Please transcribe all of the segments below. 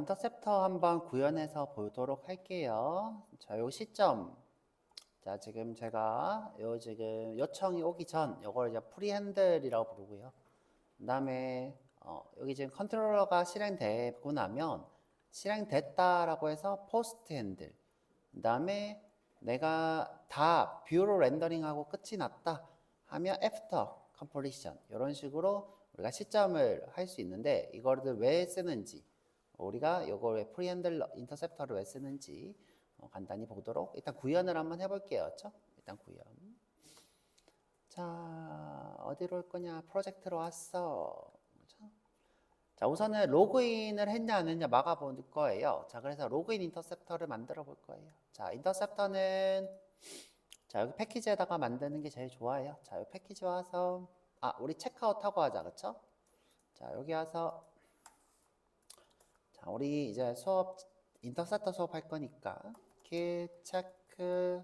인터셉터 한번 구현해서 보도록 할게요. 자, 요 시점. 자, 지금 제가 지금 요청이 오기 전 요걸 이제 프리핸들이라고 부르고요. 그다음에 여기 지금 컨트롤러가 실행되고 나면 실행됐다라고 해서 포스트 핸들. 그다음에 내가 다 뷰로 렌더링하고 끝이 났다 하면 애프터 컴플리션. 이런 식으로 우리가 시점을 할 수 있는데 이거를 왜 쓰는지 우리가 이걸 왜 프리핸들 인터셉터를 왜 쓰는지 간단히 보도록 일단 구현을 한번 해볼게요. 그렇죠? 일단 구현. 자, 어디로 올 거냐? 프로젝트로 왔어. 그렇죠? 자, 우선은 로그인을 했냐 안 했냐 막아볼 거예요. 자, 그래서 로그인 인터셉터를 만들어 볼 거예요. 자, 인터셉터는 자, 여기 패키지에다가 만드는 게 제일 좋아요. 자, 이 패키지 와서 우리 체크아웃 하고 하자. 그렇죠? 자, 여기 와서 자, 우리 이제 수업 인터셉터 수업 할 거니까 킬 체크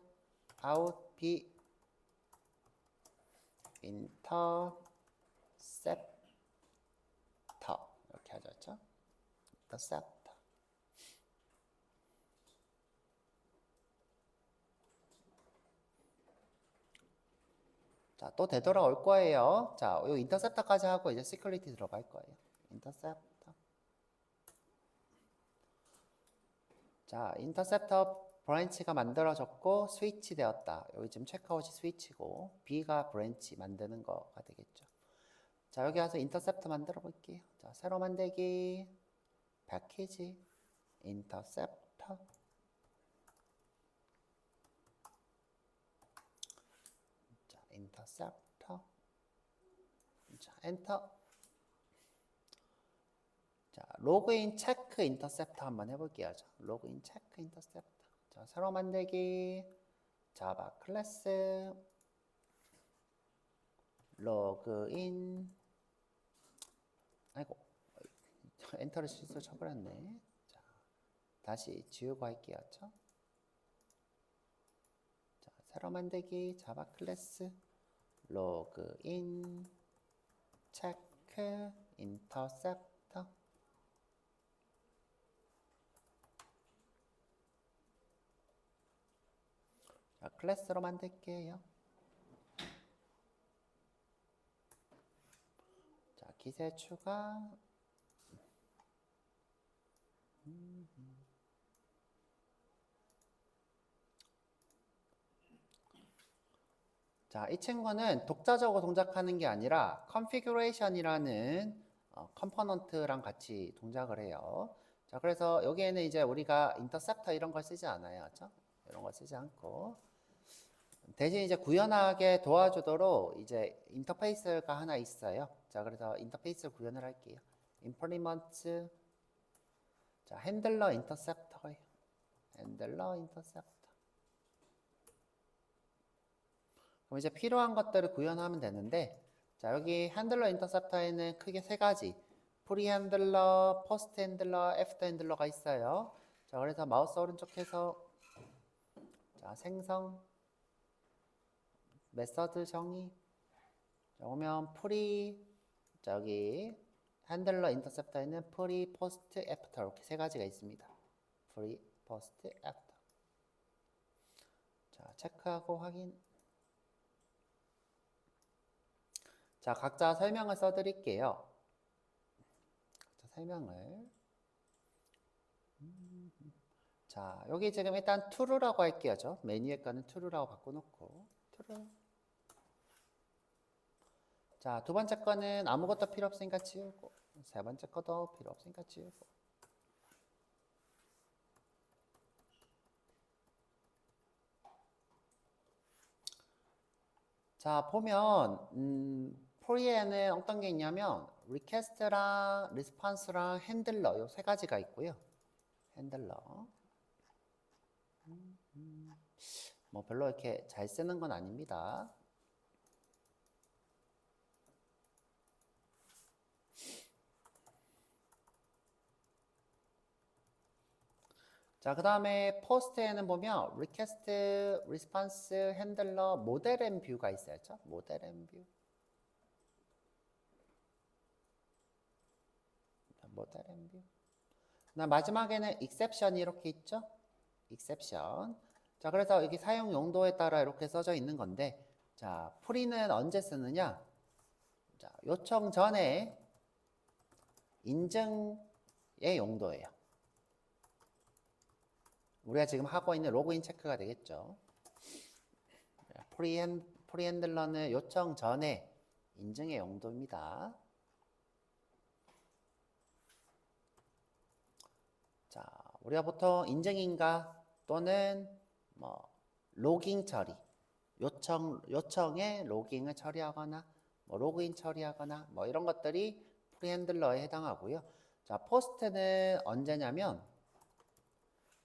아웃 비 인터셉터 이렇게 하죠. 인터셉터. 자, 또 되돌아올 거예요. 자, 이 인터셉터까지 하고 이제 시큐리티 들어갈 거예요. 인터셉터. 자, 인터셉터 브랜치가 만들어졌고 스위치 되었다. 여기 지금 체크아웃이 스위치고 B가 브랜치 만드는 거가 되겠죠. 자, 여기 와서 인터셉터 만들어 볼게요. 자, 새로 만들기 패키지 인터셉터. 자, 인터셉터. 자, 엔터. 자, 로그인 체크 인터셉터 한번 해볼게요. 자, 로그인 체크 인터셉터. 자, 새로 만들기 자바 클래스 로그인. 아이고, 엔터를 실수로 쳐버렸네. 자, 다시 지우고 할게요. 자, 새로 만들기 자바 클래스 로그인 체크 인터셉터. 자, 클래스로 만들게요. 자, 기세 추가. 자, 이 친구는 독자적으로 동작하는 게 아니라 configuration이라는 컴포넌트랑 같이 동작을 해요. 자, 그래서 여기에는 이제 우리가 인터셉터 이런 걸 쓰지 않아요. 그렇죠? 이런 걸 쓰지 않고 대신 이제 구현하게 도와주도록 이제 인터페이스가 하나 있어요. 자, 그래서 인터페이스를 구현을 할게요. implement 자, 핸들러 인터셉터예요. 핸들러 인터셉터. 그럼 이제 필요한 것들을 구현하면 되는데, 자, 여기 핸들러 인터셉터에는 크게 세 가지, 프리 핸들러, 포스트 핸들러, 애프터 핸들러가 있어요. 자, 그래서 마우스 오른쪽 해서 자, 생성, 메서드 정의. 자, 오면 프리, 자, 여기 핸들러 인터셉터에는 프리, 포스트, 애프터 이렇게 세 가지가 있습니다. 프리, 포스트, 애프터. 자, 체크하고 확인. 자, 각자 설명을 써드릴게요. 각자 설명을. 자, 여기 지금 일단 true라고 할게요. 메뉴에 가는 true라고 바꿔놓고. true. 자, 두 번째 거는 아무것도 필요 없으니까 지우고. 세 번째 거도 필요 없으니까 지우고. 자, 보면 프리에는 어떤 게 있냐면 리퀘스트랑 리스폰스랑 핸들러 요 세 가지가 있고요. 핸들러. 뭐 별로 이렇게 잘 쓰는 건 아닙니다. 자, 그 다음에 포스트에는 보면 request, response, handler, 모델 앤 뷰가 있어요. 모델 앤 뷰. 모델 앤 뷰. 마지막에는 exception이 이렇게 있죠? exception. 자, 그래서 여기 사용 용도에 따라 이렇게 써져 있는 건데, 자, 프리는 언제 쓰느냐? 자, 요청 전에 인증의 용도예요. 우리가 지금 하고 있는 로그인 체크가 되겠죠. 프리핸들러는 요청 전에 인증의 용도입니다. 자, 우리가 보통 인증인가 또는 뭐 로깅 처리, 요청에 로깅을 처리하거나 뭐 로그인 처리하거나 뭐 이런 것들이 프리핸들러에 해당하고요. 자, 포스트는 언제냐면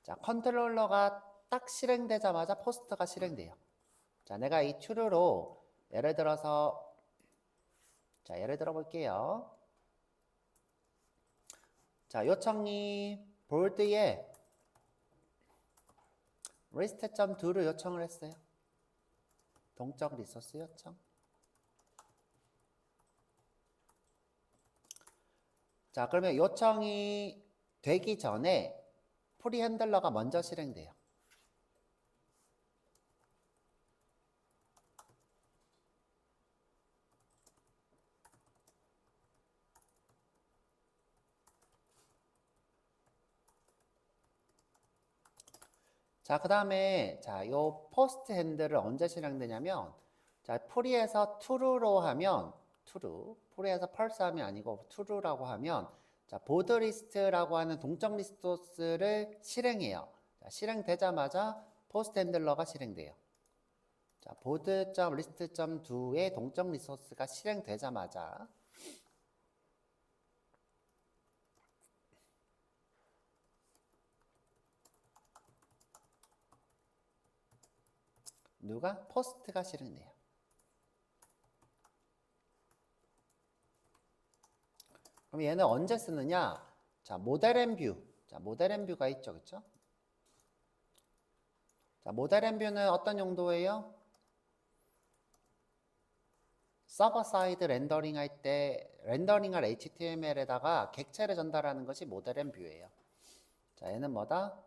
자, 컨트롤러가 딱 실행되자마자 포스트가 실행돼요. 자, 내가 이 true로 예를 들어서 자, 예를 들어 볼게요. 자, 요청이 볼드에 list.do를 요청을 했어요. 동적 리소스 요청. 자, 그러면 요청이 되기 전에 프리핸들러가 먼저 실행돼요. 자, 그 다음에 자, 요 포스트 핸들을 언제 실행되냐면 자, 프리에서 true로 하면 true, 프리에서 false 하면 아니고 true라고 하면 자, 보드 리스트라고 하는 동적 리소스를 실행해요. 자, 실행되자마자 포스트 핸들러가 실행돼요. 자, board.list.do의 동적 리소스가 실행되자마자 누가? 포스트가 실행돼요. 그럼 얘는 언제 쓰느냐? 자, 모델 앤 뷰. 자, 모델 앤 뷰가 있죠. 그쵸? 자, 모델 앤 뷰는 어떤 용도예요? 서버 사이드 렌더링 할 때 렌더링할 HTML에다가 객체를 전달하는 것이 모델 앤 뷰예요. 자, 얘는 뭐다?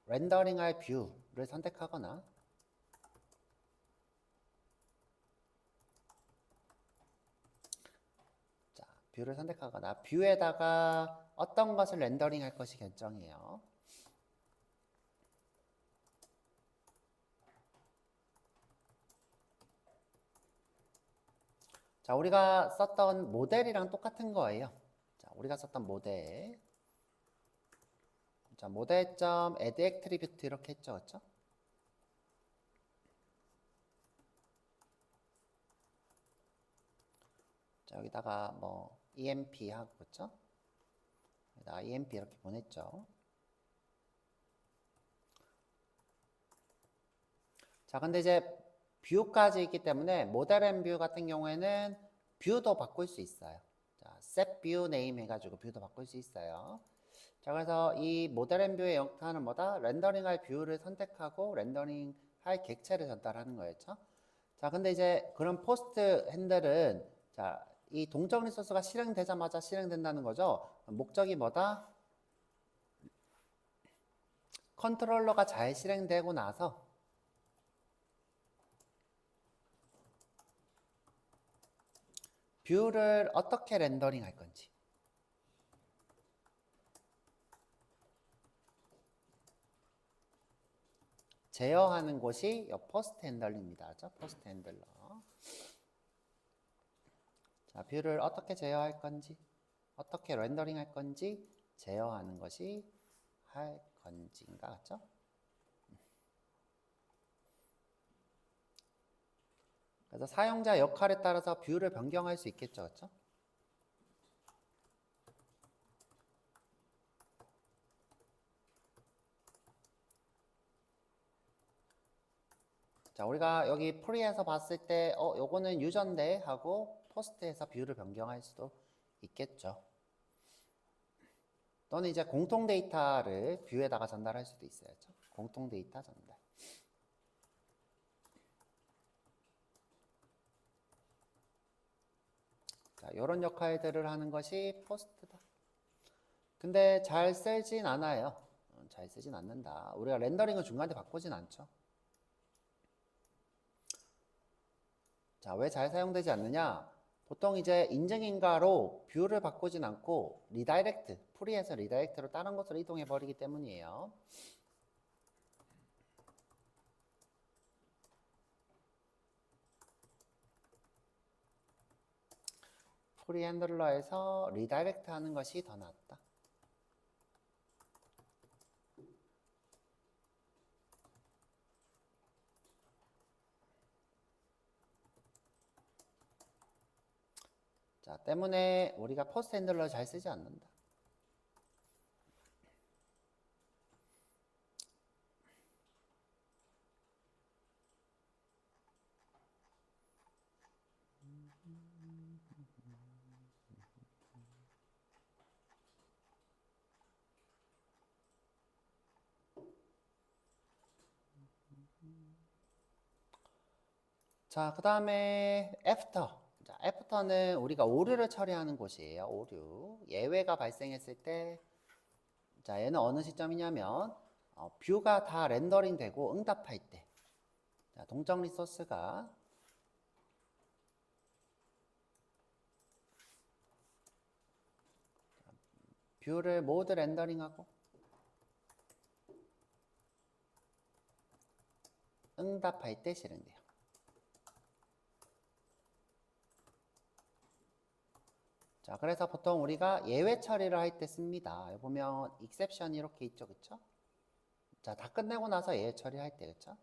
렌더링할 뷰를 선택하거나 자, 뷰를 선택하거나 뷰에다가 어떤 것을 렌더링 할 것이 결정이에요. 자, 우리가 썼던 모델이랑 똑같은 거예요. 자, 우리가 썼던 모델. 자, 모델.add attribute 이렇게 했죠. 그렇죠? 자, 여기다가 뭐 emp 하고 그렇죠? 여기다가 emp 이렇게 보냈죠. 자, 근데 이제 뷰까지 있기 때문에 모델 앤 뷰 같은 경우에는 뷰도 바꿀 수 있어요. 자, set view name 해가지고 뷰도 바꿀 수 있어요. 자, 그래서 이 모델 앤 뷰의 영역은 뭐다? 렌더링할 뷰를 선택하고 렌더링할 객체를 전달하는 거였죠. 자, 근데 이제 그런 포스트 핸들은 자, 이 동적 리소스가 실행되자마자 실행된다는 거죠. 목적이 뭐다? 컨트롤러가 잘 실행되고 나서 뷰를 어떻게 렌더링 할 건지 제어하는 곳이 포스트 핸들입니다. 그렇죠? 포스트 핸들러. 자, 뷰를 어떻게 제어할 건지, 어떻게 렌더링 할 건지 제어하는 것이 할 건지인가, 그렇죠? 그래서 사용자 역할에 따라서 뷰를 변경할 수 있겠죠, 그렇죠? 자, 우리가 여기 프리에서 봤을 때, 요거는 유저인데 하고 포스트에서 뷰를 변경할 수도 있겠죠. 또는 이제 공통 데이터를 뷰에다가 전달할 수도 있어요. 그렇죠? 공통 데이터 전달. 자, 이런 역할들을 하는 것이 포스트다. 근데 잘 쓰진 않아요. 잘 쓰진 않는다. 우리가 렌더링을 중간에 바꾸진 않죠. 자, 왜 잘 사용되지 않느냐? 보통 이제 인증인가로 뷰를 바꾸진 않고 리다이렉트, 프리에서 리다이렉트로 다른 곳으로 이동해 버리기 때문이에요. 프리 핸들러에서 리다이렉트 하는 것이 더 낫다. 자, 때문에 우리가 포스트 핸들러 잘 쓰지 않는다. 자, 그 다음에 애프터. 자, 애프터는 우리가 오류를 처리하는 곳이에요. 오류. 예외가 발생했을 때, 자, 얘는 어느 시점이냐면, 뷰가 다 렌더링 되고 응답할 때. 자, 동적 리소스가 뷰를 모두 렌더링하고 응답할 때 실행돼요. 자, 그래서 보통 우리가 예외 처리를 할 때 씁니다. 여기 보면 exception이 이렇게 있죠, 그쵸? 자, 다 끝내고 나서 예외 처리할 때, 그쵸?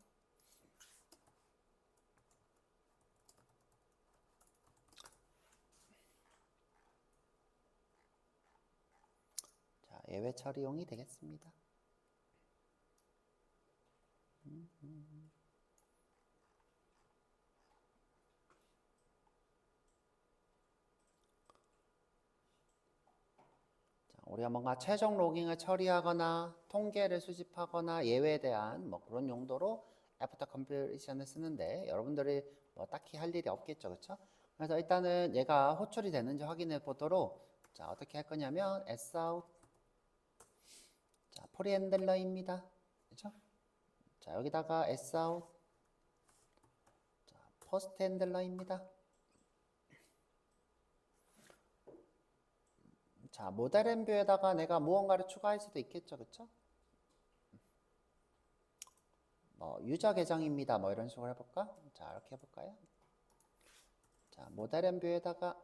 자, 예외 처리용이 되겠습니다. 우리가 뭔가 최종 로깅을 처리하거나 통계를 수집하거나 예외에 대한 뭐 그런 용도로 애프터 컴플리션을 쓰는데 여러분들이 뭐 딱히 할 일이 없겠죠, 그렇죠? 그래서 일단은 얘가 호출이 되는지 확인해 보도록 자 어떻게 할 거냐면 sout 자 프리핸들러입니다, 그렇죠? 자 여기다가 sout 자 포스트 핸들러입니다. 자 모델 뷰에다가 내가 무언가를 추가할 수도 있겠죠, 그렇죠? 유저 계정입니다. 뭐 이런 식으로 해볼까? 자, 이렇게 해볼까요? 자, 모델 뷰에다가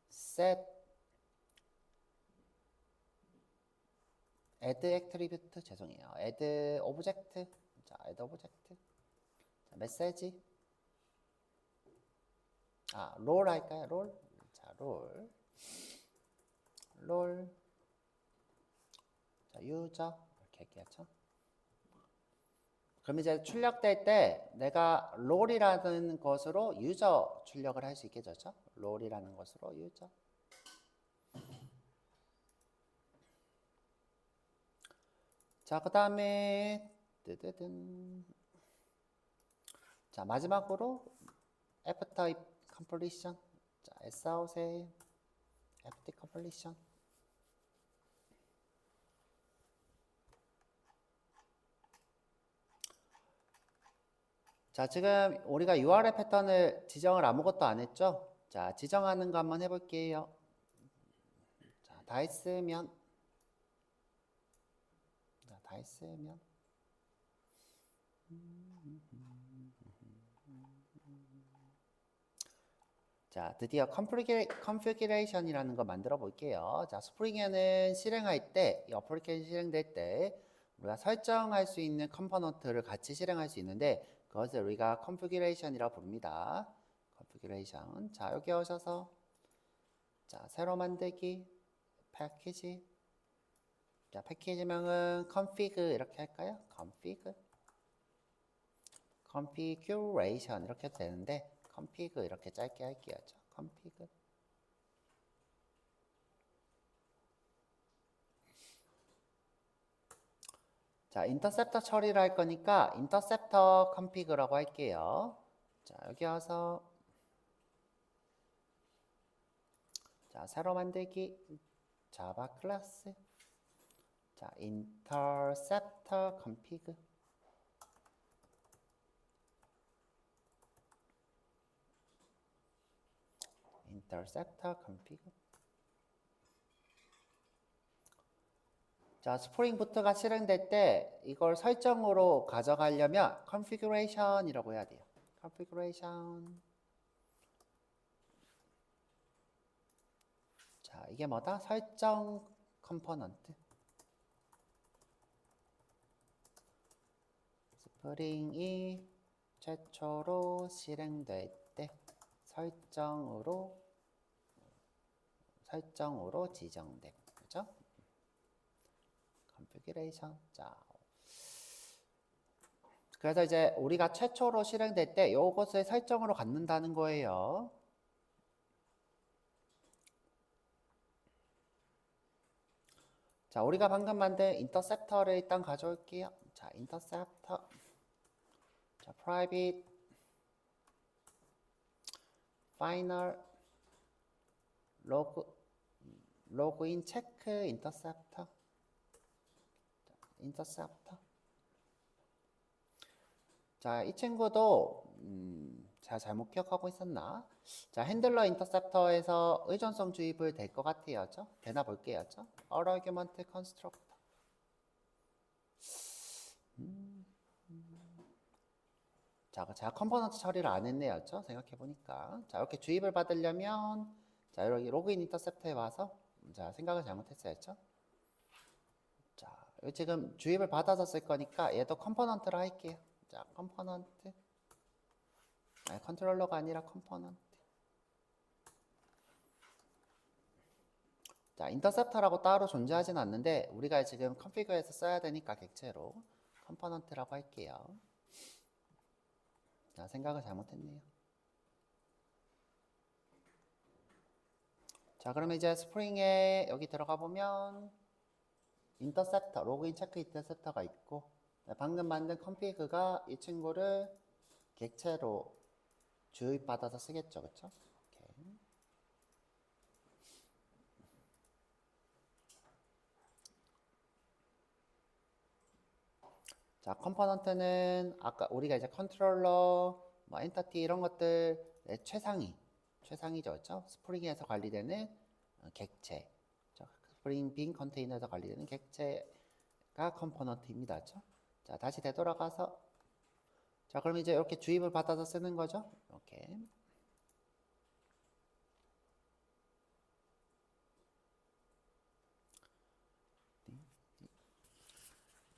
set add attribute 죄송해요. add object 자, add object 자, 메시지 롤 할까요? 롤 자, 롤 자, 유저 이렇게 할게요. 그럼 이제 출력될 때 내가 롤이라는 것으로 유저 출력을 할 수 있겠죠? 롤이라는 것으로 유저 자, 그 다음에 뜨뜨든 자, 마지막으로 F-type completion 자, Sout의 F-type completion 자, 지금 우리가 URL 패턴을 지정을 아무것도 안 했죠? 자, 지정하는 거 한번 해볼게요. 자, 다 했으면 자, 드디어 configuration이라는 거 만들어 볼게요. 자, 스프링에는 실행할 때, 이 어플리케이션 실행될 때 우리가 설정할 수 있는 컴포넌트를 같이 실행할 수 있는데 그것을 우리가 configuration이라고 부릅니다. configuration. 자, 여기 오셔서 자, 새로 만들기, 패키지. 자, 패키지명은 config 이렇게 할까요? configuration 이렇게 해도 되는데 config 이렇게 짧게 할게요. config. 자, 인터셉터 처리를 할 거니까 인터셉터 config라고 할게요. 자, 여기 와서 자, 새로 만들기. 자바 클래스. 자, interceptor config. interceptor config. 자, 스프링 부트가 실행될 때 이걸 설정으로 가져가려면 configuration이라고 해야 돼요. configuration. 자, 이게 뭐다? 설정 컴포넌트. 스프링이 최초로 실행될 때 설정으로 지정됨. 그죠? configuration. 자, 그래서 이제 우리가 최초로 실행될 때 요것을 설정으로 갖는다는 거예요. 자, 우리가 방금 만든 인터셉터를 일단 가져올게요. 자, 인터셉터. 자, private final login check interceptor. interceptor. 자, 이 친구도 제가 잘못 기억하고 있었나? 자, 핸들러 인터셉터에서 의존성 주입을 될 것 같아요. 되나 볼게요. all argument constructor. 자, 제가 컴포넌트 처리를 안 했네요. 생각해 보니까. 자, 이렇게 주입을 받으려면 자, 여기 로그인 인터셉터에 와서 자, 생각을 잘못했어요. 자, 지금 주입을 받아서 쓸 거니까 얘도 컴포넌트로 할게요. 자, 컴포넌트. 아니, 컨트롤러가 아니라 컴포넌트. 자, 인터셉터라고 따로 존재하진 않는데 우리가 지금 컨피그에서 써야 되니까 객체로 컴포넌트라고 할게요. 자, 생각을 잘못했네요. 자, 그러면 이제 스프링에 여기 들어가 보면 인터셉터, 로그인 체크 인터셉터가 있고 방금 만든 컨피그가 이 친구를 객체로 주입받아서 쓰겠죠. 그쵸? 오케이. 자, 컴포넌트는 아까 우리가 이제 컨트롤러, 뭐 엔터티 이런 것들 최상위죠. 그쵸? 스프링에서 관리되는 객체. 스프링 빈 컨테이너에서 관리되는 객체가 컴포넌트입니다. 그쵸? 자, 다시 되돌아가서 자, 그럼 이제 이렇게 주입을 받아서 쓰는 거죠. 이렇게.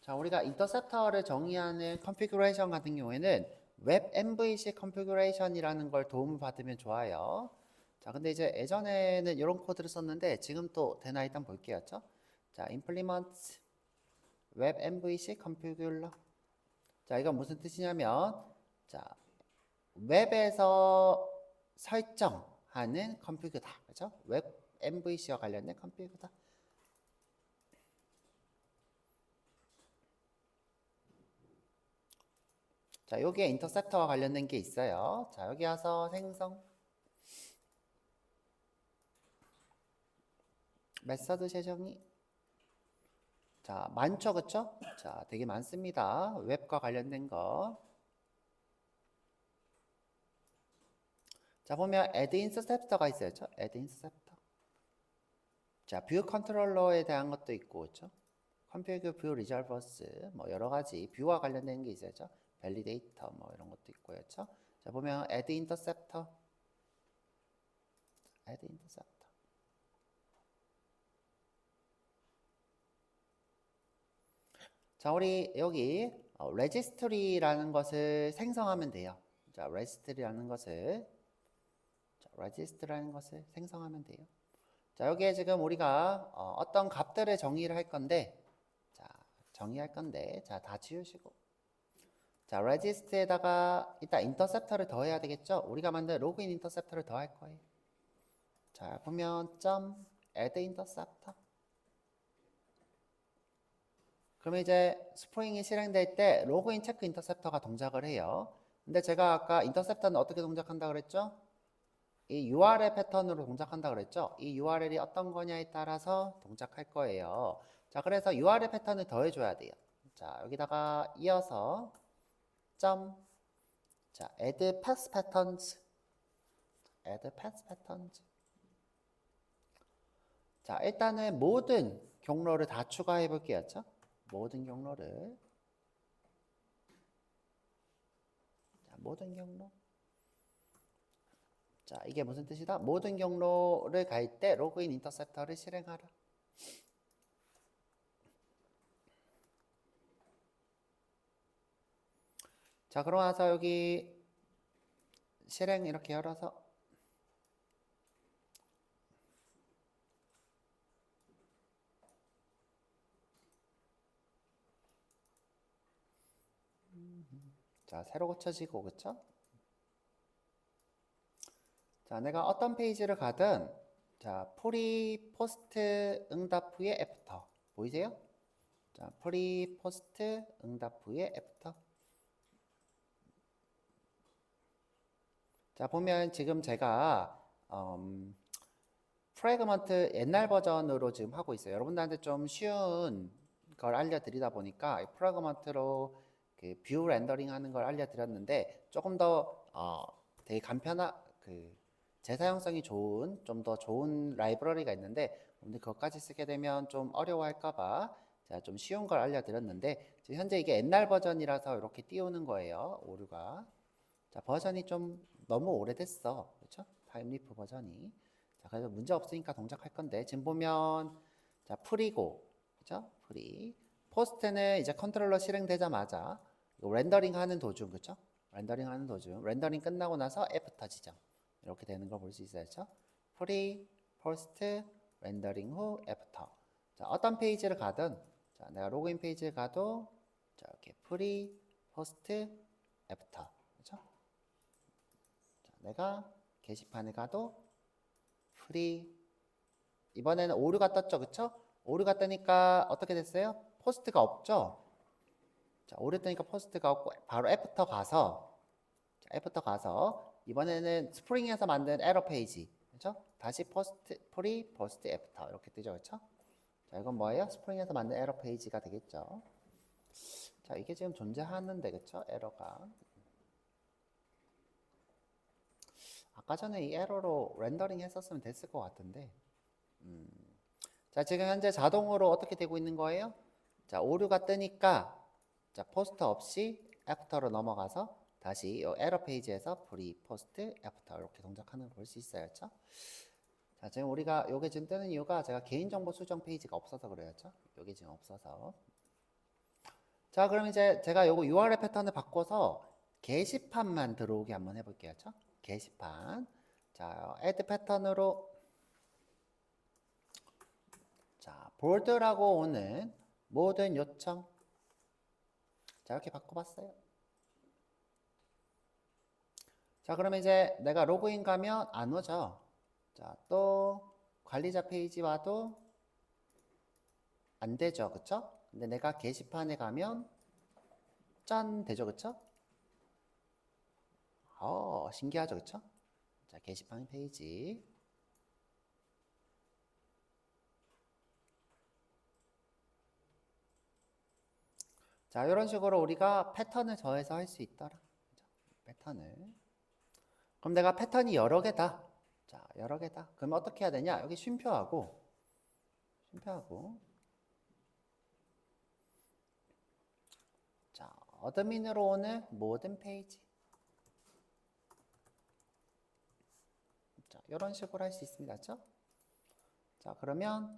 자, 우리가 인터셉터를 정의하는 컨피그레이션 같은 경우에는 웹 MVC 컨피그레이션이라는 걸 도움을 받으면 좋아요. 자, 근데 이제 예전에는 이런 코드를 썼는데 지금 또 되나 일단 볼게요. 자, implement 웹 MVC configurer. 자, 이건 무슨 뜻이냐면 자, 웹에서 설정하는 컴퓨터다. 그죠? 웹 MVC와 관련된 컴퓨터다. 자, 여기에 인터셉터와 관련된 게 있어요. 자, 여기 와서 생성. 메서드 재정의. 자, 많죠, 그쵸? 자, 되게 많습니다. 웹과 관련된 거. 자, 보면 add interceptor가 있어요. 그쵸? add interceptor. 자, 뷰 컨트롤러에 대한 것도 있고, 그쵸? config view resolvers, 뭐 여러 가지 뷰와 관련된 게 있어요. validator 뭐 이런 것도 있고요. 그쵸? 자, 보면 add interceptor. add interceptor. 자, 우리 여기 registry라는 것을 생성하면 돼요. 자, registry라는 것을 생성하면 돼요. 자, 여기에 지금 우리가 어떤 값들을 정의를 할 건데, 자, 자, 다 지우시고, 자, regist에다가 이따 인터셉터를 더해야 되겠죠? 우리가 만든 로그인 인터셉터를 더할 거예요. 자, 보면 add interceptor. 그러면 이제 스프링이 실행될 때 로그인 체크 인터셉터가 동작을 해요. 근데 제가 아까 인터셉터는 어떻게 동작한다 그랬죠? 이 URL 패턴으로 동작한다 그랬죠? 이 URL이 어떤 거냐에 따라서 동작할 거예요. 자, 그래서 URL 패턴을 더해줘야 돼요. 자, 여기다가 이어서 점, 자, add path patterns, add path patterns. 자, 일단은 모든 경로를 다 추가해 볼게요. 모든 경로를. 자, 모든 경로. 자, 이게 무슨 뜻이다? 모든 경로를 갈 때 로그인 인터셉터를 실행하라. 자, 그러고 나서 여기 실행 이렇게 열어서 자, 새로 고쳐지고 그쵸? 자, 내가 어떤 페이지를 가든 자, 프리 포스트 응답 후에 애프터 보이세요? 자, 프리 포스트 응답 후에 애프터. 자, 보면 지금 제가 프래그먼트 옛날 버전으로 지금 하고 있어요. 여러분들한테 좀 쉬운 걸 알려드리다 보니까 프래그먼트로 그 뷰 렌더링 하는 걸 알려드렸는데 조금 더 되게 간편한 그 재사용성이 좋은 좀 더 좋은 라이브러리가 있는데 근데 그것까지 쓰게 되면 좀 어려워할까봐 제가 좀 쉬운 걸 알려드렸는데 지금 현재 이게 옛날 버전이라서 이렇게 띄우는 거예요. 오류가. 자, 버전이 좀 너무 오래됐어. 그렇죠? 타임리프 버전이. 자, 그래서 문제 없으니까 동작할 건데 지금 보면 자, 프리고. 그렇죠? 프리. 포스트는 이제 컨트롤러 실행되자마자 렌더링 하는 도중, 그렇죠? 렌더링 하는 도중. 렌더링 끝나고 나서 애프터 지정. 이렇게 되는 걸 볼 수 있어요. 그렇죠? 프리, 포스트, 렌더링 후 애프터. 자, 어떤 페이지를 가든 자, 내가 로그인 페이지를 가도 자, 이렇게 프리, 포스트, 애프터. 그렇죠? 내가 게시판에 가도 프리 이번에는 오류가 떴죠 그쵸? 오류가 뜨니까 어떻게 됐어요? 포스트가 없죠? 자, 오류 뜨니까 포스트가 없고 바로 애프터 가서 자, 애프터 가서 이번에는 스프링에서 만든 에러 페이지 그쵸? 다시 포스트 프리 포스트 애프터 이렇게 뜨죠 그쵸? 자, 이건 뭐예요? 스프링에서 만든 에러 페이지가 되겠죠? 자, 이게 지금 존재하는데 그쵸? 에러가 아까 전에 이 에러로 렌더링 했었으면 됐을 것 같은데 자, 지금 현재 자동으로 어떻게 되고 있는 거예요? 자, 오류가 뜨니까 자, 포스터 없이 애프터로 넘어가서 다시 이 에러 페이지에서 프리 포스트 애프터 이렇게 동작하는 걸 볼 수 있어요. 그렇죠? 자, 지금 우리가 요게 지금 뜨는 이유가 제가 개인정보 수정 페이지가 없어서 그래요. 그렇죠? 요게 지금 없어서. 자, 그럼 이제 제가 요거 URL 패턴을 바꿔서 게시판만 들어오게 한번 해볼게요. 그렇죠? 게시판. 자, add 패턴으로 자, 볼드라고 오는 모든 요청. 자, 이렇게 바꿔봤어요. 자, 그러면 이제 내가 로그인 가면 안 오죠. 자, 또 관리자 페이지 와도 안 되죠. 그쵸? 근데 내가 게시판에 가면 짠! 되죠. 그쵸? 신기하죠. 그쵸? 자, 게시판 페이지. 자, 이런 식으로 우리가 패턴을 더해서 할 수 있더라. 그죠? 패턴을. 그럼 내가 패턴이 여러 개다. 자, 여러 개다. 그럼 어떻게 해야 되냐? 여기 쉼표하고 자, 어드민으로 오는 모든 페이지. 자, 이런 식으로 할 수 있습니다. 그렇죠? 자, 그러면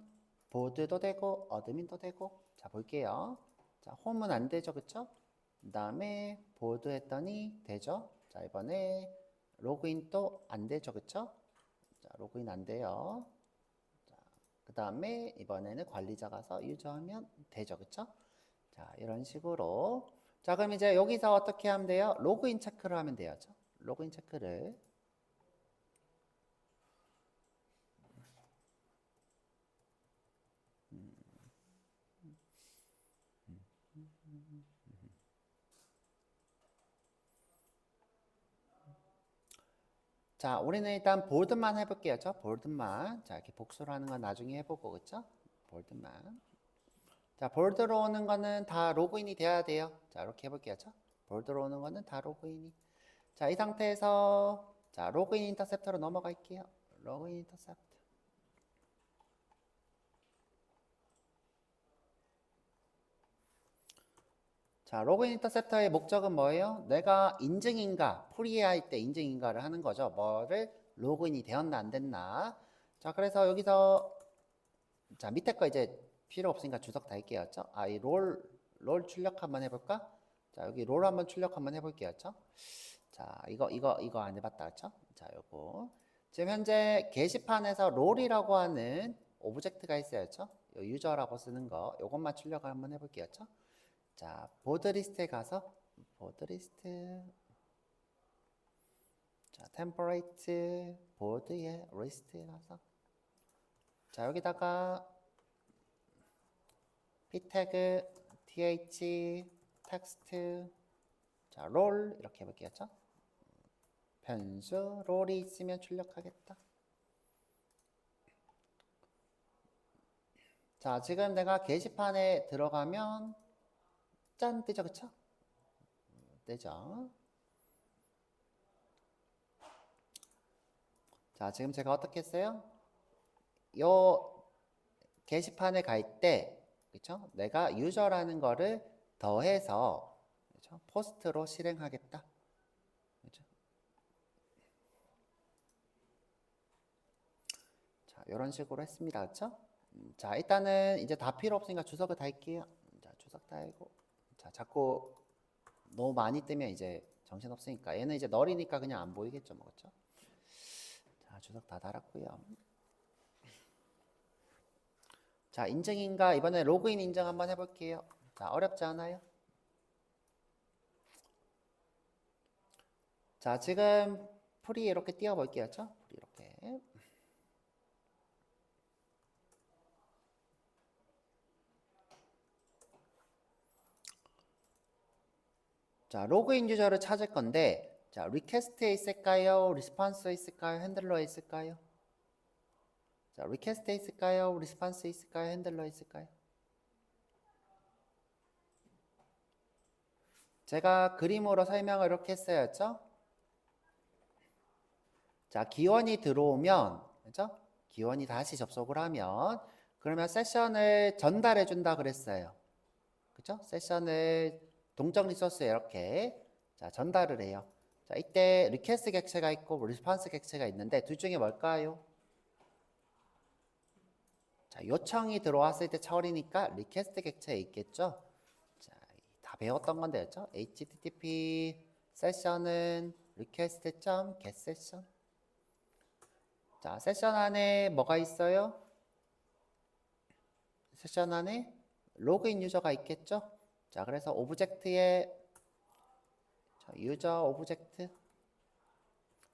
보드도 되고 어드민도 되고 자, 볼게요. 자, 홈은 안 되죠. 그쵸? 그 다음에 보드 했더니 되죠? 자, 이번에 로그인 또 안 되죠. 그쵸? 자, 로그인 안 돼요. 자, 그 다음에 이번에는 관리자 가서 유저하면 되죠. 그쵸? 자, 이런 식으로 자, 그럼 이제 여기서 어떻게 하면 돼요? 로그인 체크를 하면 돼요. 로그인 체크를 자, 우리는 일단 볼드만 해볼게요. 볼드만. 자, 이렇게 복수를 하는 건 나중에 해보고, 그쵸? 볼드만. 자, 볼드로 오는 거는 다 로그인이 돼야 돼요. 자, 이렇게 해볼게요. 볼드로 오는 거는 다 로그인이. 자, 이 상태에서 자, 로그인 인터셉터로 넘어갈게요. 로그인 인터셉터. 자, 로그인 인터셉터의 목적은 뭐예요? 내가 인증인가, 프리할 때 인증인가를 하는 거죠. 뭐를 로그인이 되었나 안 됐나. 자, 그래서 여기서 자, 밑에 거 이제 필요 없으니까 주석 달게요. 아, 이 롤 출력 한번 해볼까? 자, 여기 롤 한번 출력 한번 해볼게요. 자, 이거 안 해봤다. 자, 요거. 지금 현재 게시판에서 롤이라고 하는 오브젝트가 있어요. 요 유저라고 쓰는 거. 요것만 출력을 한번 해볼게요. 자, 보드 리스트에 가서 보드 리스트. 자, 템플레이트 보드의 리스트에 가서 자, 여기다가 p 태그 th 텍스트 자, 롤 이렇게 해볼게요. 변수 롤이 있으면 출력하겠다. 자, 지금 내가 게시판에 들어가면 짠 뜨죠, 그쵸? 뜨죠. 자, 지금 제가 어떻게 했어요? 요 게시판에 갈 때, 그쵸? 내가 유저라는 거를 더해서 그쵸? 포스트로 실행하겠다. 그쵸? 자, 이런 식으로 했습니다. 그쵸? 자, 일단은 이제 다 필요 없으니까 주석을 달게요. 자, 주석 달고. 자, 자꾸 너무 많이 뜨면 이제 정신 없으니까 얘는 이제 널이니까 그냥 안 보이겠죠, 뭐, 그쵸? 자, 주석 다 달았고요. 자, 인증인가 이번에 로그인 인증 한번 해볼게요. 자, 어렵지 않아요? 자, 지금 풀이 이렇게 띄워볼게요. 풀이 이렇게. 자, 로그인 유저를 찾을 건데, 자, 리퀘스트에 있을까요? 리스폰스에 있을까요? 핸들러에 있을까요? 자, 리퀘스트에 있을까요? 리스폰스에 있을까요? 핸들러에 있을까요? 제가 그림으로 설명을 이렇게 했어요. 자, 기원이 들어오면, 그죠? 기원이 다시 접속을 하면, 그러면 세션을 전달해 준다 그랬어요. 그죠? 세션을 동적 리소스에 이렇게 자, 전달을 해요. 자, 이때 리퀘스트 객체가 있고 리스폰스 객체가 있는데 둘 중에 뭘까요? 자, 요청이 들어왔을 때 처리니까 리퀘스트 객체에 있겠죠? 자, 다 배웠던 건데였죠? http 세션은 request.getSession. 자, 세션 안에 뭐가 있어요? 세션 안에 로그인 유저가 있겠죠? 자, 그래서 오브젝트에 유저 오브젝트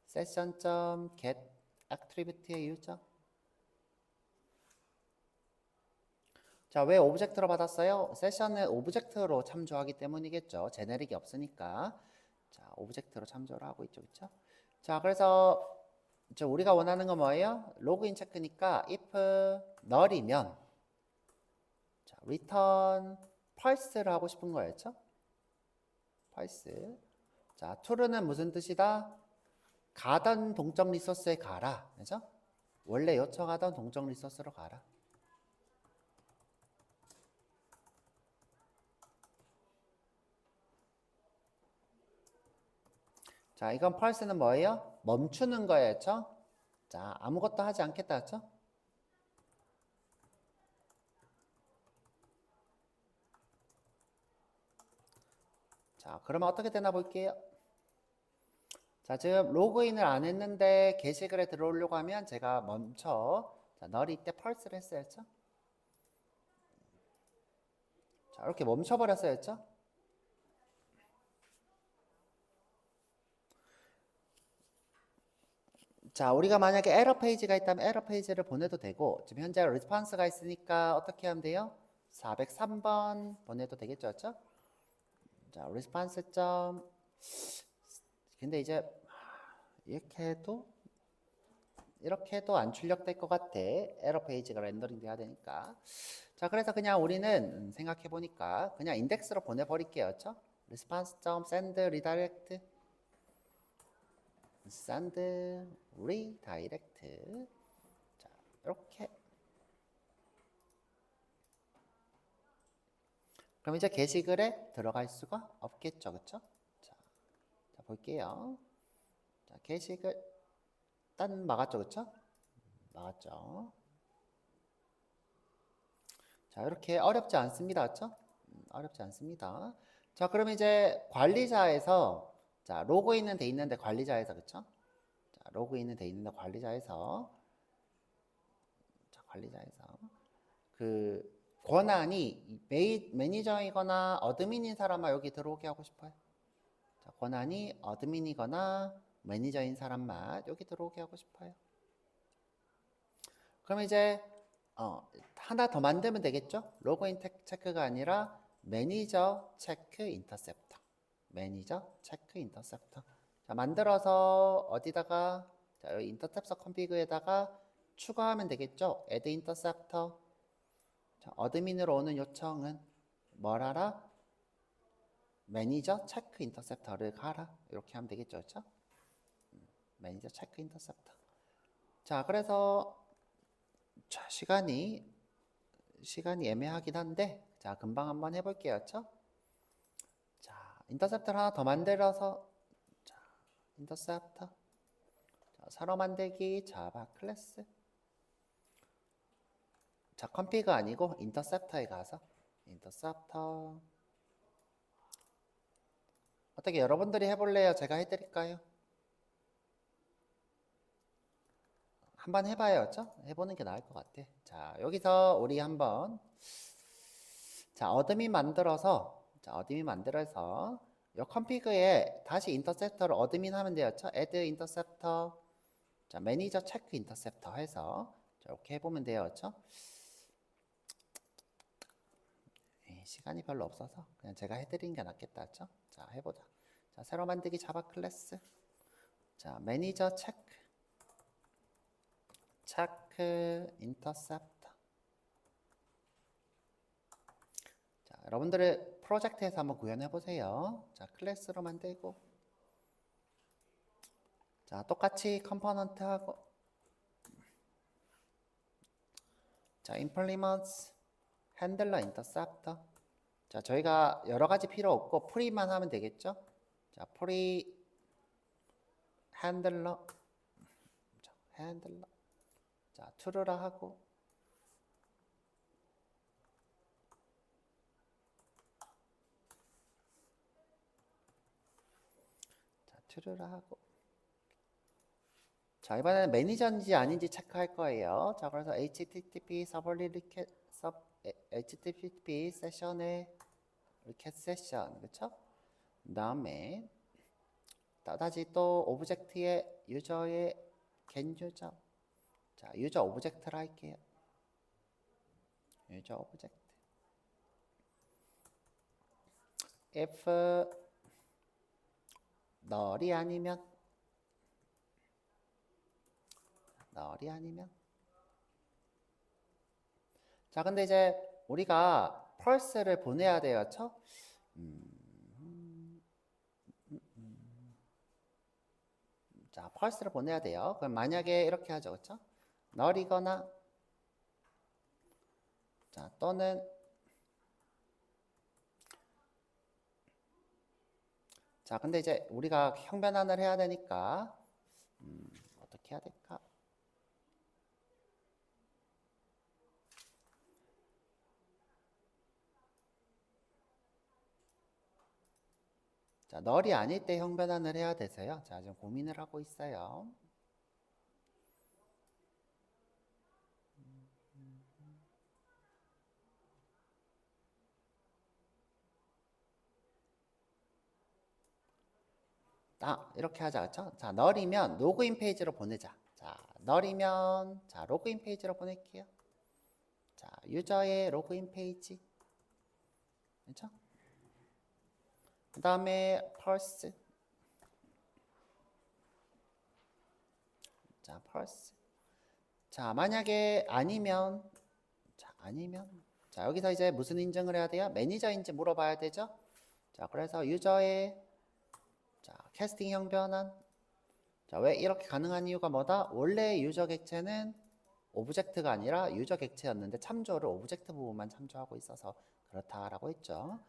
session.get attribute의 유저. 자, 왜 오브젝트로 받았어요? 세션은 오브젝트로 참조하기 때문이겠죠. 제네릭이 없으니까. 자, 오브젝트로 참조를 하고 있죠. 그렇죠? 자, 그래서 우리가 원하는 건 뭐예요? 로그인 체크니까 if null이면 자, return false를 하고 싶은 거였죠? false. 자, true는 무슨 뜻이다? 가던 동적 리소스에 가라. 그죠? 원래 요청하던 동적 리소스로 가라. 자, 이건 false는 뭐예요? 멈추는 거였죠? 자, 아무것도 하지 않겠다 했죠? 자, 그러면 어떻게 되나 볼게요. 자, 지금 로그인을 안 했는데 게시글에 들어오려고 하면 제가 멈춰. 자, 널이 이때 false를 했어야죠. 자, 이렇게 멈춰버렸어야죠. 자, 우리가 만약에 에러 페이지가 있다면 에러 페이지를 보내도 되고 지금 현재 리스폰스가 있으니까 어떻게 하면 돼요? 403번 보내도 되겠죠, 그렇죠? 자, 리스폰스 점 근데 이제 이렇게 해도 이렇게 해도 안 출력될 것 같아. 에러 페이지가 렌더링 돼야 되니까. 자, 그래서 그냥 우리는 생각해 보니까 그냥 인덱스로 보내버릴게요. 그렇죠? response.send redirect send redirect. 자, 이렇게. 그럼 이제 게시글에 들어갈 수가 없겠죠. 그렇죠? 자, 볼게요. 자, 게시글 딴 막았죠. 그렇죠? 막았죠. 자, 이렇게 어렵지 않습니다. 그렇죠? 어렵지 않습니다. 자, 그럼 이제 관리자에서 자, 로그인은 돼 있는데 관리자에서 그렇죠? 자, 로그인은 돼 있는데 관리자에서 자, 관리자에서 그 권한이 매니저이거나 어드민인 사람만 여기 들어오게 하고 싶어요. 자, 권한이 어드민이거나 매니저인 사람만 여기 들어오게 하고 싶어요. 그럼 이제 하나 더 만들면 되겠죠? 로그인 체크가 아니라 매니저 체크 인터셉터. 매니저 체크 인터셉터. 자, 만들어서 어디다가 자, 여기 인터셉터 컨피그에다가 추가하면 되겠죠? add 인터셉터. 자, 어드민으로 오는 요청은 뭘 하라? 매니저 체크 인터셉터를 가라. 이렇게 하면 되겠죠. 그렇죠? 매니저 체크 인터셉터. 자, 그래서 자, 시간이 애매하긴 한데 자, 금방 한번 해볼게요. 그렇죠? 자, 인터셉터를 하나 더 만들어서 자, 인터셉터 자, 새로 만들기 자바 클래스 자, 컴피가 아니고 인터셉터에 가서 인터셉터 어떻게 여러분들이 해볼래요? 제가 해드릴까요? 한번 해봐요. 그렇죠? 해보는 게 나을 것 같아. 자, 여기서 우리 한번 자, 어드민 만들어서 자, 어드민 만들어서 이 컨피그에 다시 인터셉터를 어드민 하면 돼요. 그렇죠? add 인터셉터 자, 매니저 체크 인터셉터 해서 자, 이렇게 해보면 돼요. 그렇죠? 시간이 별로 없어서 그냥 제가 해드리는 게 낫겠다. 그렇죠? 자, 해보자. 자, 새로 만들기 자바 클래스 자, 매니저 체크 인터셉터 자, 여러분들의 프로젝트에서 한번 구현해 보세요. 자, 클래스로 만들고 자, 똑같이 컴포넌트 하고 자, implements 핸들러 인터셉터 자, 저희가 여러 가지 필요 없고 프리만 하면 되겠죠? 자, 프리 핸들러 자, 핸들러 자, true라 하고 자, true라 하고 자, 이번에는 매니저인지 아닌지 체크할 거예요. 자, 그래서 http http 세션에 리켓 세션 그쵸? 그 다음에 다시 또 오브젝트의 유저의 get 유저 자, 유저 오브젝트를 할게요. 유저 오브젝트 if null이 아니면 자, 근데 이제 우리가 펄스를 보내야 돼요. 그쵸? 자, 펄스를 보내야 돼요. 그럼 만약에 이렇게 하죠. 그쵸? null이거나 자, 또는 자, 근데 이제 우리가 형변환을 해야 되니까 어떻게 해야 될까? 자, null이 아닐 때 형변환을 해야 돼서요. 자, 지금 고민을 하고 있어요. 이렇게 하자. 그쵸? 자, null이면 로그인 페이지로 보내자. 자, null이면 자, 로그인 페이지로 보낼게요. 자, 유저의 로그인 페이지. 그렇죠? 그 다음에 펄스. 자, 펄스. 자, 만약에 아니면, 자, 여기서 이제 무슨 인증을 해야 돼요? 매니저인지 물어봐야 되죠? 자, 그래서 유저의, 자, 캐스팅형 변환. 자, 왜 이렇게 가능한 이유가 뭐다? 원래 유저 객체는 오브젝트가 아니라 유저 객체였는데 참조를 오브젝트 부분만 참조하고 있어서 그렇다라고 했죠.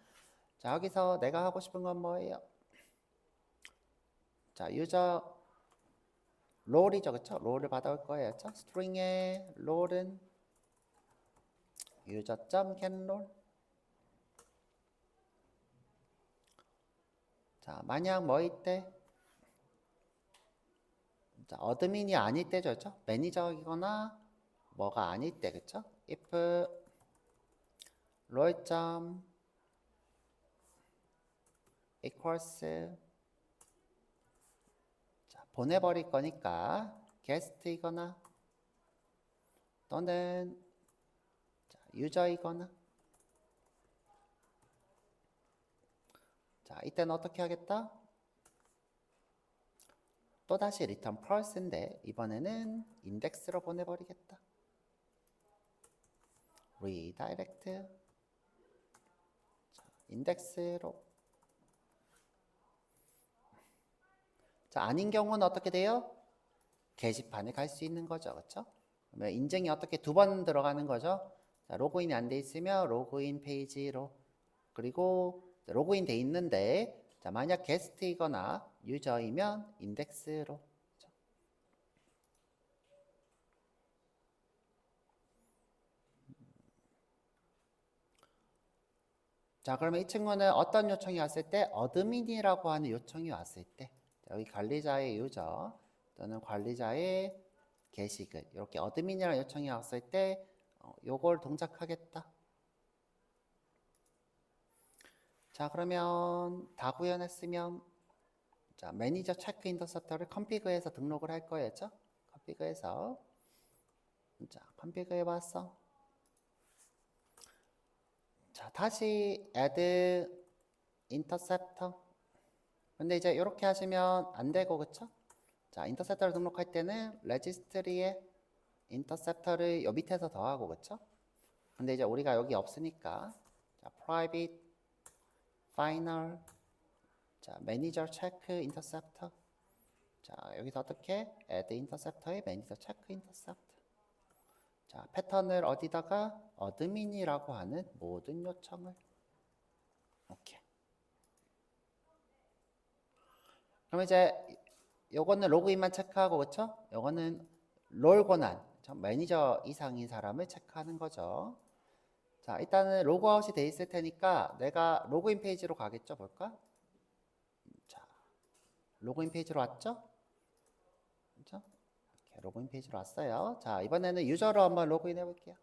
자, 여기서 내가 하고 싶은 건 뭐예요? 자, 유저 롤이죠, 그쵸? 롤을 받아올 거예요, 그쵸? 스트링의 롤은 user.getRole. 자, 만약 뭐일 때? 자, 어드민이 아닐 때죠, 그쵸? 매니저이거나 뭐가 아닐 때, 그쵸? if role. equals, 자, 보내버릴 거니까 게스트이거나 또는 자, 유저이거나. 자, 이때는 어떻게 하겠다? 또다시 return false인데 이번에는 인덱스로 보내버리겠다. redirect, 자, 인덱스로. 자, 아닌 경우는 어떻게 돼요? 게시판에 갈 수 있는 거죠, 그렇죠? 그러면 인증이 어떻게 두 번 들어가는 거죠? 자, 로그인이 안 돼 있으면 로그인 페이지로, 그리고 로그인 돼 있는데 자, 만약 게스트이거나 유저이면 인덱스로. 자, 그러면 이 친구는 어떤 요청이 왔을 때? 어드민이라고 하는 요청이 왔을 때, 자, 여기 관리자의 유저 또는 관리자의 게시글, 이렇게 어드민이라는 요청이 왔을 때 요걸 동작하겠다. 자, 그러면 다 구현했으면 자, 매니저 체크 인터셉터를 컨피그해서 등록을 할 거였죠? 컨피그해서, 자, 컨피그해 봤어. 자, 다시 add interceptor. 근데 이제 이렇게 하시면 안 되고, 그쵸? 자, 인터셉터를 등록할 때는 레지스트리에 인터셉터를 요 밑에서 더하고, 그쵸? 근데 이제 우리가 여기 없으니까 자, private final, 자, manager check interceptor. 자, 여기서 어떻게 add interceptor에 manager check interceptor. 자, 패턴을 어디다가 어드민이라고 하는 모든 요청을. 오케이. 그럼 이제 요거는 로그인만 체크하고, 그쵸? 요거는 롤 권한, 매니저 이상인 사람을 체크하는 거죠. 자, 일단은 로그아웃이 돼 있을 테니까 내가 로그인 페이지로 가겠죠, 볼까? 자, 로그인 페이지로 왔죠? 그렇죠? 이렇게 로그인 페이지로 왔어요. 자, 이번에는 유저로 한번 로그인 해볼게요.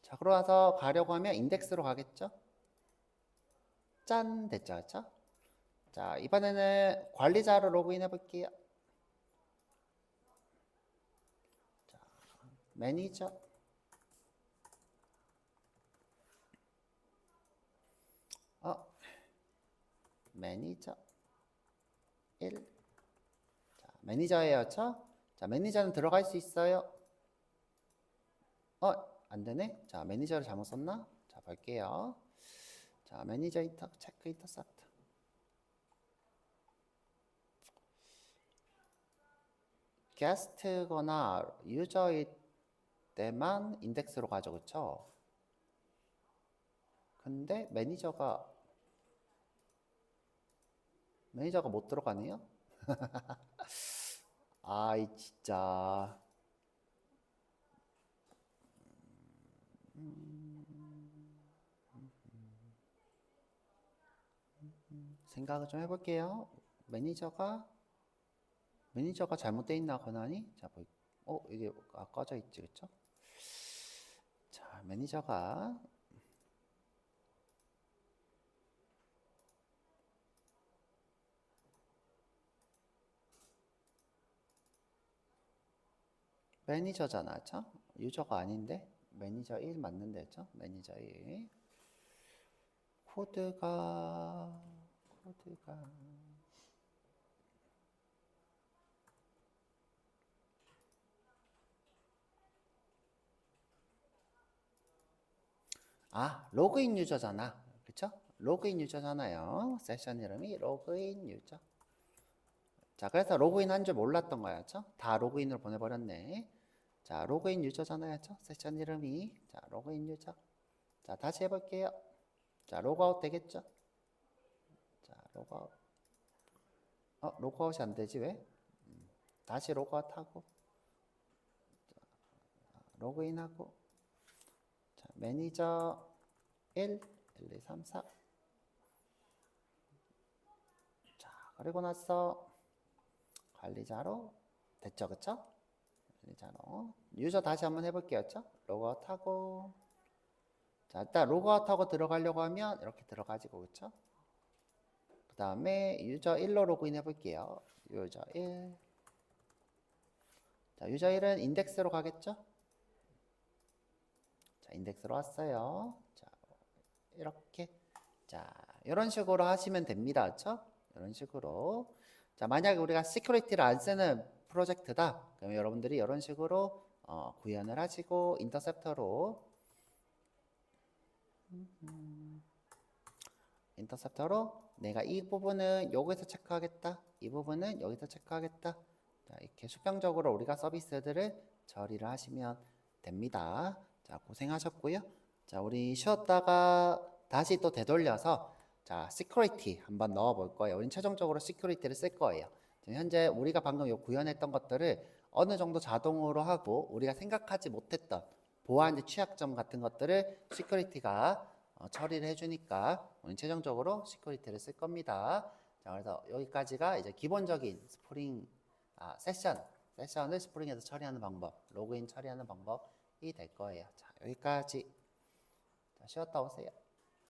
자, 그러고 나서 가려고 하면 인덱스로 가겠죠? 짠! 됐죠, 그렇죠? 자, 이번에는 관리자로 로그인 해볼게요. 자, 매니저. 매니저 1. 자, 매니저예요, 그렇죠? 자, 매니저는 들어갈 수 있어요. 안 되네. 자, 매니저를 잘못 썼나? 자, 볼게요. 자, 매니저 체크 인터셉트. 게스트거나 유저일 때만 인덱스로 가죠, 그쵸? 근데 매니저가 못 들어가네요? 아이, 진짜. 생각을 좀 해볼게요. 매니저가 잘못되어 있나, 권한이? 자, 이게 꺼져 있지, 그쵸? 자, 매니저가 매니저잖아, 그쵸? 유저가 아닌데? 매니저 1 맞는데, 그쵸? 매니저 1. 코드가 로그인 유저잖아. 그쵸? 로그인 유저잖아요. 세션 이름이 로그인 유저. 자, 그래서 로그인 한 줄 몰랐던 거였죠? 다 로그인으로 보내버렸네. 자, 로그인 유저잖아요. 세션 이름이. 자, 로그인 유저. 자, 다시 해볼게요. 자, 로그아웃 되겠죠? 자, 로그아웃. 로그아웃이 안 되지, 왜? 다시 로그아웃하고. 로그인하고. 자, 매니저 1, 2, 3, 4. 자, 그리고 나서 관리자로 됐죠, 그쵸? 관리자로. 유저 다시 한번 해볼게요, 그쵸? 로그아웃하고. 자, 일단 로그아웃하고 들어가려고 하면 이렇게 들어가지고, 그쵸? 그 다음에 유저 1로 로그인 해볼게요. 유저 1. 자, 유저 1은 인덱스로 가겠죠? 자, 인덱스로 왔어요. 자, 이렇게. 자, 이런 식으로 하시면 됩니다. 그쵸? 이런 식으로. 자, 만약에 우리가 시큐리티를 안 쓰는 프로젝트다. 그러면 여러분들이 이런 식으로 구현을 하시고 인터셉터로 내가 이 부분은 여기서 체크하겠다. 이 부분은 여기서 체크하겠다. 자, 이렇게 수평적으로 우리가 서비스들을 처리를 하시면 됩니다. 자, 고생하셨고요. 자, 우리 쉬었다가 다시 또 되돌려서 자, 시큐리티 한번 넣어 볼 거예요. 우리는 최종적으로 시큐리티를 쓸 거예요. 지금 현재 우리가 방금 요 구현했던 것들을 어느 정도 자동으로 하고 우리가 생각하지 못했던 보안 취약점 같은 것들을 시큐리티가 처리를 해주니까 우리는 최종적으로 시큐리티를 쓸 겁니다. 자, 그래서 여기까지가 이제 기본적인 스프링 세션을 스프링에서 처리하는 방법, 로그인 처리하는 방법이 될 거예요. 자, 여기까지. 자, 쉬었다 오세요.